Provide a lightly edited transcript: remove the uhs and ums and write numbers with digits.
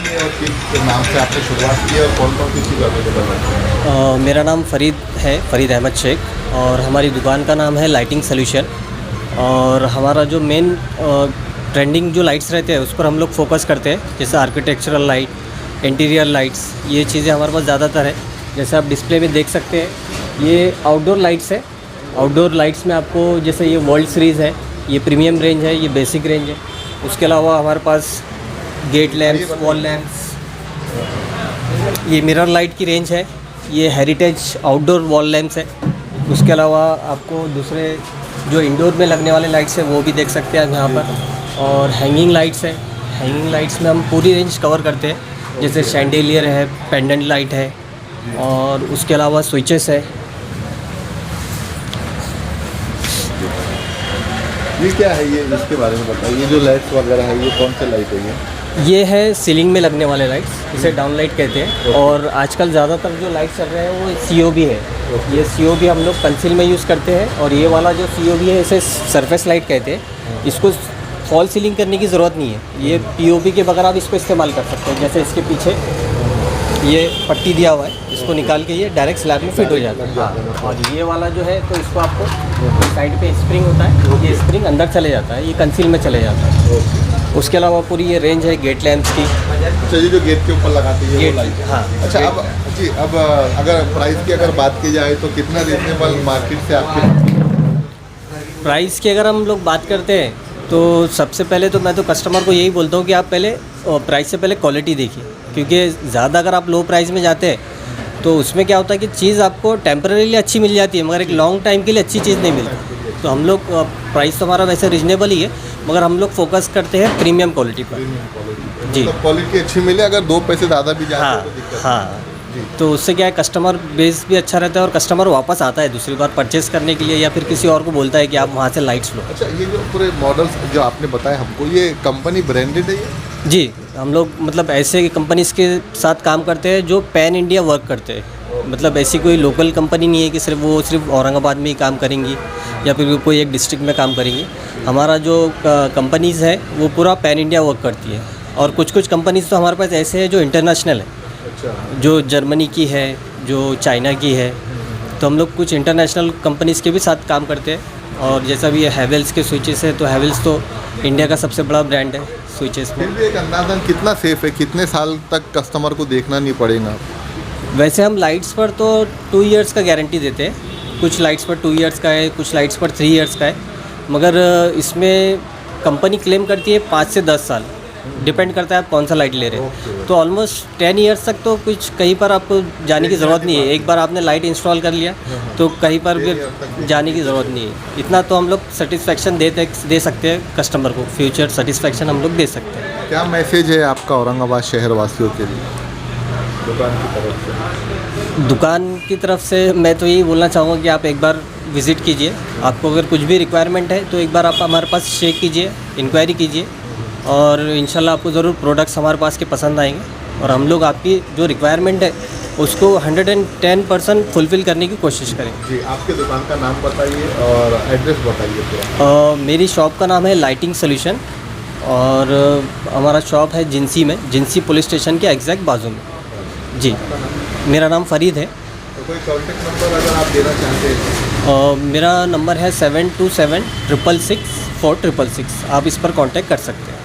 बताएंगे और किस नाम से आपने शुरुआत की और कौन कौन सी चीज़ अवेलेबल है? मेरा नाम फ़रीद है, फ़रीद अहमद शेख, और हमारी दुकान का नाम है लाइटिंग सॉल्यूशन। और हमारा जो मेन ट्रेंडिंग जो लाइट्स रहते हैं उस पर हम लोग फोकस करते हैं, जैसे आर्किटेक्चरल लाइट, इंटीरियर लाइट्स, ये चीज़ें हमारे पास ज़्यादातर है। जैसे आप डिस्प्ले में देख सकते हैं, ये आउटडोर लाइट्स है। आउटडोर लाइट्स में आपको जैसे ये वर्ल्ड सीरीज़ है, ये प्रीमियम रेंज है, ये बेसिक रेंज है। उसके अलावा हमारे पास गेट लैंप्स, वॉल लैंप्स, ये मिरर लाइट की रेंज है, ये हेरिटेज आउटडोर वॉल लैंप्स है। उसके अलावा आपको दूसरे जो इंडोर में लगने वाले लाइट्स हैं वो भी देख सकते हैं यहाँ पर। और हैंगिंग लाइट्स है, हैंगिंग लाइट्स में हम पूरी रेंज कवर करते हैं, जैसे शैंडेलियर है, पेंडेंट लाइट है, और उसके अलावा स्विचेस है। ये क्या है, ये इसके बारे में बताइए। ये जो लाइट्स वगैरह है ये कौन से लाइट है? ये है सीलिंग में लगने वाले लाइट्स, इसे डाउन लाइट कहते हैं। और आजकल ज़्यादातर जो लाइट्स चल रहे हैं वो COB है। ये COB हम लोग कंसील में यूज़ करते हैं। और ये वाला जो COB है इसे सरफेस लाइट कहते हैं। इसको फॉल सीलिंग करने की ज़रूरत नहीं है, ये POP के बगैर आप इसको इस्तेमाल कर सकते हैं। जैसे इसके पीछे ये पट्टी दिया हुआ है, इसको निकाल के ये डायरेक्ट स्लैब में फिट हो जाता है। और ये वाला जो है तो इसको आपको साइड पे स्प्रिंग होता है, ये स्प्रिंग अंदर चले जाता है, ये कंसील में चले जाता है। उसके अलावा पूरी ये रेंज है गेट लैंप्स की। अच्छा, ये जो गेट के ऊपर लगाते हैं ये गेट, लाइट? हाँ। अच्छा, अब अगर प्राइस की अगर बात की जाए तो कितना रीजनेबल मार्केट से आपके? प्राइस की अगर हम लोग बात करते हैं तो सबसे पहले तो मैं तो कस्टमर को यही बोलता हूँ कि आप पहले प्राइस से पहले क्वालिटी देखिए, क्योंकि ज़्यादा अगर आप लो प्राइस में जाते हैं तो उसमें क्या होता है कि चीज़ आपको टेम्परेरीली अच्छी मिल जाती है, मगर एक लॉन्ग टाइम के लिए अच्छी चीज़ नहीं मिलती। तो हम लोग प्राइस तो हमारा वैसे रिजनेबल ही है, मगर हम लोग फोकस करते हैं प्रीमियम क्वालिटी पर। जी, मतलब क्वालिटी अच्छी मिले, अगर 2 पैसे ज़्यादा भी जाते हैं तो दिक्कत नहीं। हाँ। तो उससे क्या है, कस्टमर बेस भी अच्छा रहता है और कस्टमर वापस आता है दूसरी बार परचेज़ करने के लिए, या फिर किसी और को बोलता है कि आप वहाँ से लाइट्स लो। अच्छा, ये जो पूरे मॉडल्स जो आपने बताए हमको, ये कंपनी ब्रांडेड है ये? जी, हम लोग मतलब ऐसे कंपनीज़ के साथ काम करते हैं जो पैन इंडिया वर्क करते हैं। मतलब ऐसी कोई लोकल कंपनी नहीं है कि सिर्फ औरंगाबाद में ही काम करेंगी या फिर कोई एक डिस्ट्रिक्ट में काम करेंगी। हमारा जो कंपनीज़ है वो पूरा पैन इंडिया वर्क करती है। और कुछ कंपनीज़ तो हमारे पास ऐसे हैं जो इंटरनेशनल है, जो जर्मनी की है, जो चाइना की है। तो हम लोग कुछ इंटरनेशनल कंपनीज़ के भी साथ काम करते हैं। और जैसा भी हैवेल्स के स्विचेस है, तो हैवेल्स तो इंडिया का सबसे बड़ा ब्रांड है स्विचेस में। फिर भी एक अंदाज़न कितना सेफ़ है, कितने साल तक कस्टमर को देखना नहीं पड़ेगा? वैसे हम लाइट्स पर तो 2 इयर्स का गारंटी देते हैं। कुछ लाइट्स पर 2 इयर्स का है, कुछ लाइट्स पर 3 इयर्स का है, मगर इसमें कंपनी क्लेम करती है 5 से 10 साल, डिपेंड करता है आप कौन सा लाइट ले रहे हैं। तो ऑलमोस्ट 10 इयर्स तक तो कुछ कहीं पर आपको जाने की ज़रूरत नहीं है। एक बार आपने लाइट इंस्टॉल कर लिया तो कहीं पर भी जाने की ज़रूरत नहीं है। इतना तो हम लोग सेटिस्फेक्शन दे सकते हैं कस्टमर को, फ्यूचर सेटिस्फेक्शन हम लोग दे सकते हैं। क्या मैसेज है आपका औरंगाबाद शहर वासियों के लिए दुकान की तरफ से? दुकान की तरफ से मैं तो यही बोलना चाहूँगा कि आप एक बार विज़िट कीजिए। आपको अगर कुछ भी रिक्वायरमेंट है तो एक बार आप हमारे पास चेक कीजिए, इंक्वायरी कीजिए, और इंशाल्लाह आपको ज़रूर प्रोडक्ट्स हमारे पास के पसंद आएंगे। और हम लोग आपकी जो रिक्वायरमेंट है उसको 110% फुलफ़िल करने की कोशिश करेंगे। जी, आपके दुकान का नाम बताइए और एड्रेस बताइए पूरा। मेरी शॉप का नाम है लाइटिंग सॉल्यूशन, और हमारा शॉप है जिंसी में, जिंसी पुलिस स्टेशन के एग्जैक्ट बाजू में। जी, मेरा नाम फ़रीद है। तो कोई कॉन्टैक्ट नंबर अगर आप देना चाहते हैं? मेरा नंबर है 7276664666। आप इस पर कांटेक्ट कर सकते हैं।